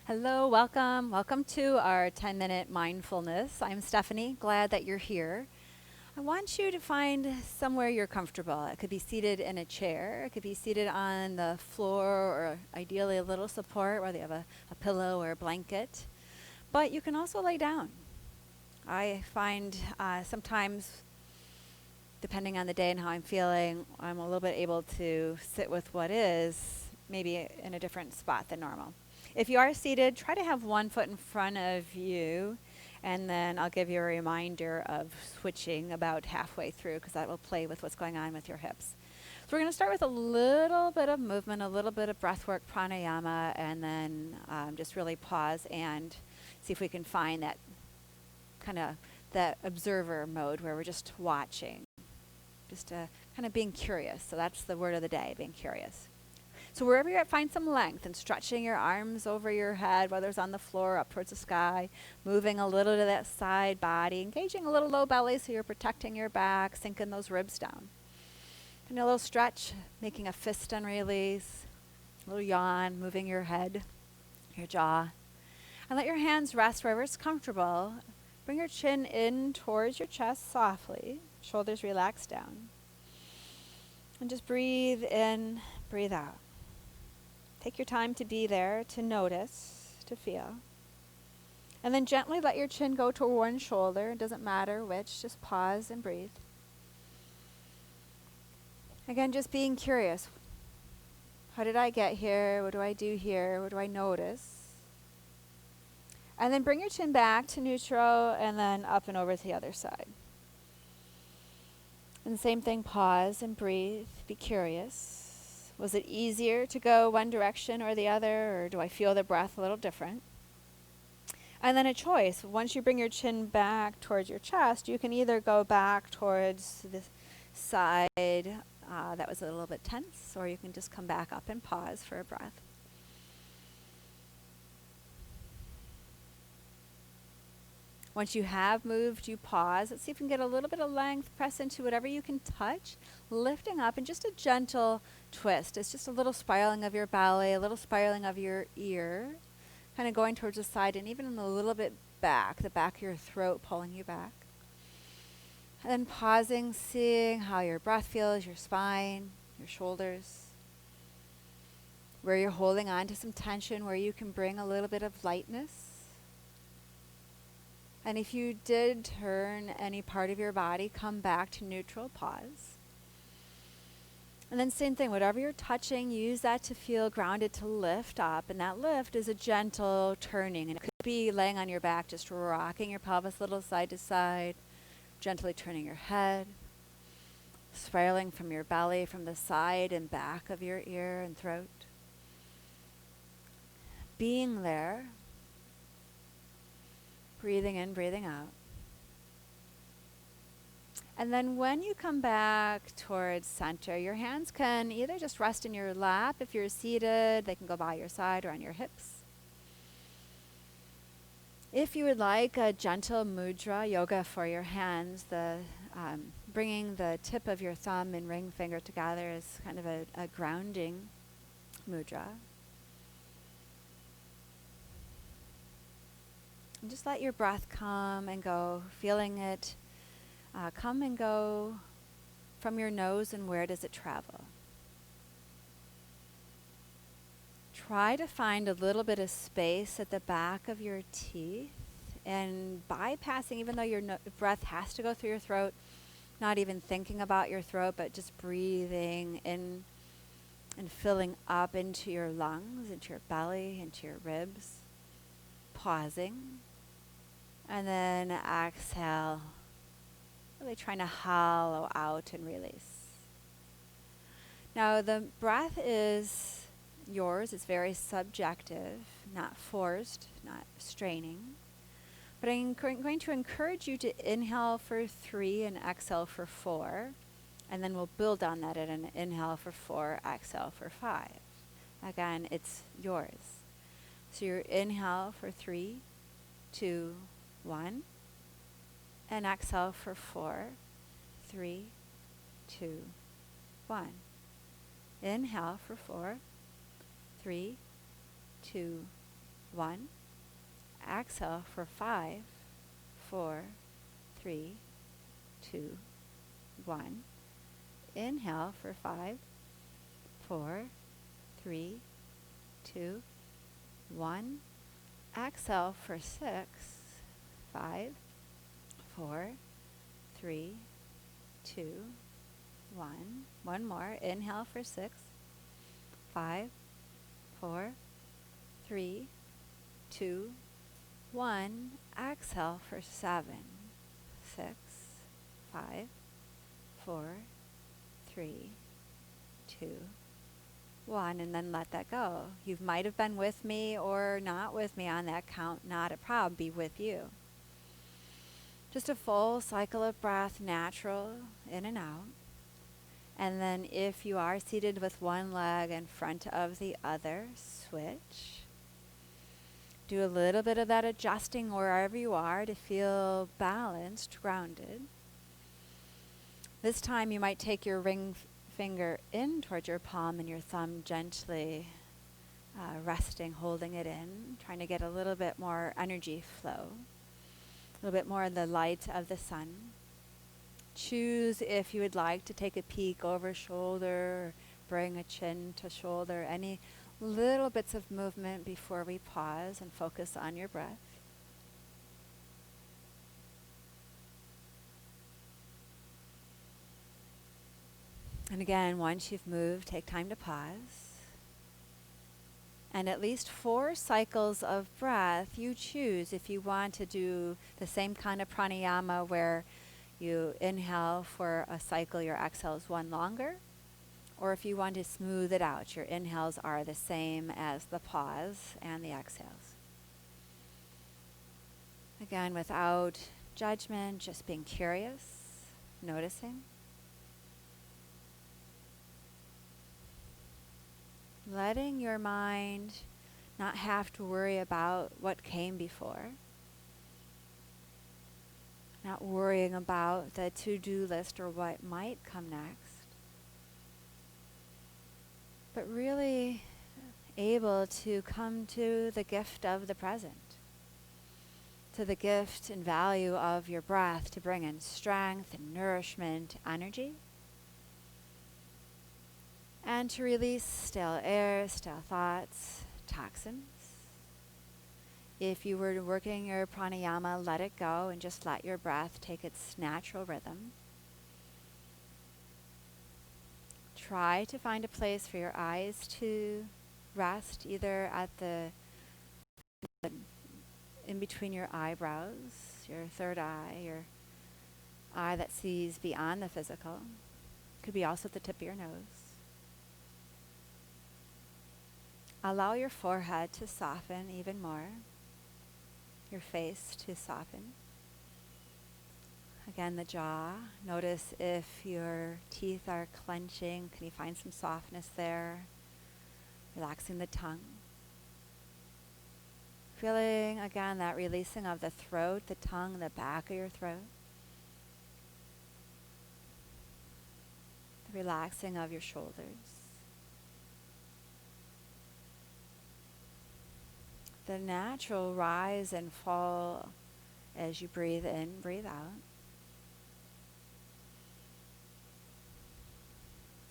Hello, welcome. Welcome to our 10-minute mindfulness. I'm Stephanie. Glad that you're here. I want you to find somewhere you're comfortable. It could be seated in a chair, it could be seated on the floor, or ideally a little support, whether you have a pillow or a blanket. But you can also lay down. I find sometimes, depending on the day and how I'm feeling, I'm a little bit able to sit with what is, maybe in a different spot than normal. If you are seated, try to have one foot in front of you, and then I'll give you a reminder of switching about halfway through because that will play with what's going on with your hips. So we're going to start with a little bit of movement, a little bit of breath work, pranayama, and then just really pause and see if we can find that kind of that observer mode where we're just watching, just kind of being curious. So that's the word of the day, being curious. So wherever you're at, find some length and stretching your arms over your head, whether it's on the floor, up towards the sky, moving a little to that side body, engaging a little low belly so you're protecting your back, sinking those ribs down. And a little stretch, making a fist and release, a little yawn, moving your head, your jaw. And let your hands rest wherever it's comfortable. Bring your chin in towards your chest softly, shoulders relax down. And just breathe in, breathe out. Take your time to be there, to notice, to feel. And then gently let your chin go to one shoulder. It doesn't matter which, just pause and breathe. Again, just being curious. How did I get here? What do I do here? What do I notice? And then bring your chin back to neutral and then up and over to the other side. And the same thing, pause and breathe, be curious. Was it easier to go one direction or the other, or do I feel the breath a little different? And then a choice. Once you bring your chin back towards your chest, you can either go back towards the side that was a little bit tense, or you can just come back up and pause for a breath. Once you have moved, you pause. Let's see if we can get a little bit of length. Press into whatever you can touch, lifting up, and just a gentle twist. It's just a little spiraling of your belly, a little spiraling of your ear, kind of going towards the side and even a little bit back, the back of your throat pulling you back. And then pausing, seeing how your breath feels, your spine, your shoulders, where you're holding on to some tension, where you can bring a little bit of lightness. And if you did turn any part of your body, come back to neutral, pause. And then same thing, whatever you're touching, use that to feel grounded, to lift up. And that lift is a gentle turning. And it could be laying on your back, just rocking your pelvis a little side to side, gently turning your head, spiraling from your belly, from the side and back of your ear and throat. Being there. Breathing in, breathing out. And then when you come back towards center, your hands can either just rest in your lap. If you're seated, they can go by your side or on your hips. If you would like a gentle mudra, yoga for your hands, bringing the tip of your thumb and ring finger together is kind of a grounding mudra. And just let your breath come and go, feeling it come and go from your nose, and where does it travel? Try to find a little bit of space at the back of your teeth and bypassing, even though your breath has to go through your throat, not even thinking about your throat, but just breathing in and filling up into your lungs, into your belly, into your ribs. Pausing. And then exhale, really trying to hollow out and release. Now the breath is yours. It's very subjective, not forced, not straining. But I'm going to encourage you to inhale for 3 and exhale for 4. And then we'll build on that at an inhale for 4, exhale for 5. Again, it's yours. So your inhale for 3, 2, 1. And exhale for 4, 3, 2, 1. Inhale for 4, 3, 2, 1. Exhale for 5, 4, 3, 2, 1. Inhale for 5, 4, 3, 2, 1. Exhale for 6, 5, 4, 3, 2, 1. One more. Inhale for 6, 5, 4, 3, 2, 1. Exhale for 7, 6, 5, 4, 3, 2, 1. And then let that go. You might have been with me or not with me on that count. Not a problem. Be with you. Just a full cycle of breath, natural, in and out. And then if you are seated with one leg in front of the other, switch. Do a little bit of that adjusting wherever you are to feel balanced, grounded. This time you might take your ring finger in towards your palm and your thumb gently resting, holding it in, trying to get a little bit more energy flow, a little bit more of the light of the sun. Choose if you would like to take a peek over shoulder, bring a chin to shoulder, any little bits of movement before we pause and focus on your breath. And again, once you've moved, take time to pause. And at least 4 cycles of breath, you choose if you want to do the same kind of pranayama where you inhale for a cycle, your exhale is one longer. Or if you want to smooth it out, your inhales are the same as the pause and the exhales. Again, without judgment, just being curious, noticing. Letting your mind not have to worry about what came before. Not worrying about the to-do list or what might come next. But really able to come to the gift of the present. To the gift and value of your breath to bring in strength and nourishment, energy. And to release stale air, stale thoughts, toxins. If you were working your pranayama, let it go and just let your breath take its natural rhythm. Try to find a place for your eyes to rest, either at the in between your eyebrows, your third eye, your eye that sees beyond the physical. Could be also at the tip of your nose. Allow your forehead to soften even more. Your face to soften. Again, the jaw. Notice if your teeth are clenching. Can you find some softness there? Relaxing the tongue. Feeling, again, that releasing of the throat, the tongue, the back of your throat. The relaxing of your shoulders. The natural rise and fall as you breathe in, breathe out.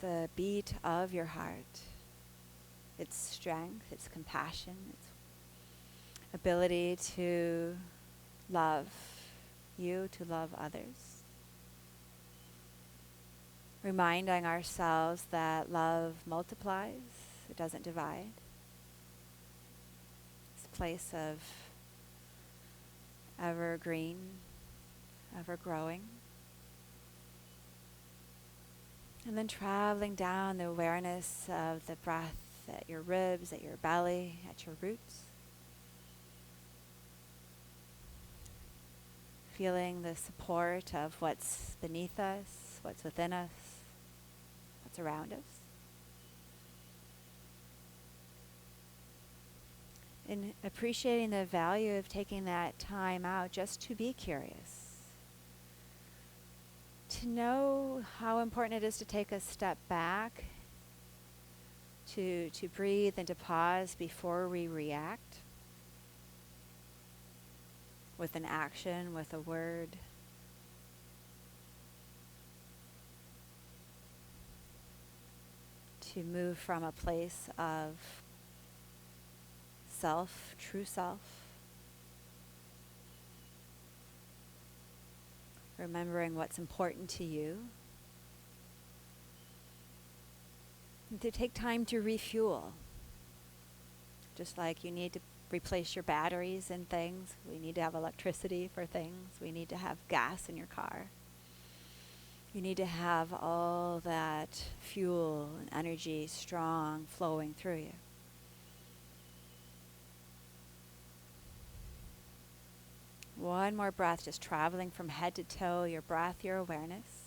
The beat of your heart, its strength, its compassion, its ability to love you, to love others. Reminding ourselves that love multiplies, it doesn't divide. Place of evergreen, ever growing. And then traveling down the awareness of the breath at your ribs, at your belly, at your roots. Feeling the support of what's beneath us, what's within us, what's around us. And appreciating the value of taking that time out just to be curious. To know how important it is to take a step back, to breathe and to pause before we react. with an action, with a word. To move from a place of self, true self, remembering what's important to you, and to take time to refuel. Just like you need to replace your batteries in things, we need to have electricity for things, we need to have gas in your car. You need to have all that fuel and energy strong flowing through you. One more breath, just traveling from head to toe, your breath, your awareness.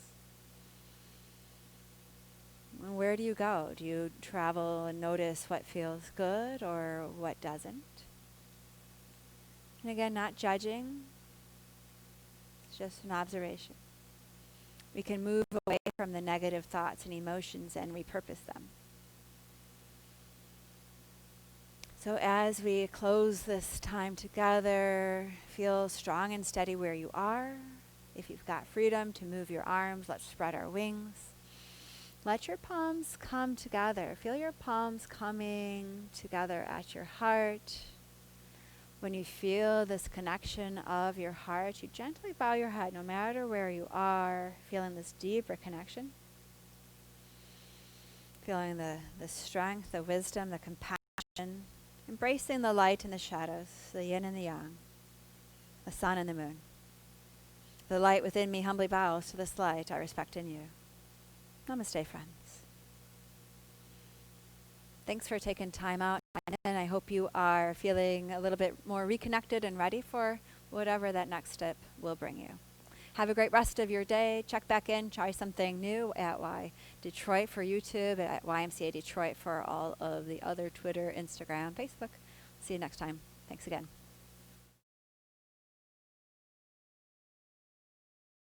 And where do you go? Do you travel and notice what feels good or what doesn't? And again, not judging, it's just an observation. We can move away from the negative thoughts and emotions and repurpose them. So as we close this time together, feel strong and steady where you are. If you've got freedom to move your arms, let's spread our wings. Let your palms come together. Feel your palms coming together at your heart. When you feel this connection of your heart, you gently bow your head no matter where you are, feeling this deeper connection. Feeling the strength, the wisdom, the compassion, embracing the light and the shadows, the yin and the yang, the sun and the moon. The light within me humbly bows to this light I respect in you. Namaste, friends. Thanks for taking time out, and I hope you are feeling a little bit more reconnected and ready for whatever that next step will bring you. Have a great rest of your day. Check back in, try something new at Y Detroit for YouTube, at YMCA Detroit for all of the other Twitter, Instagram, Facebook. See you next time. Thanks again.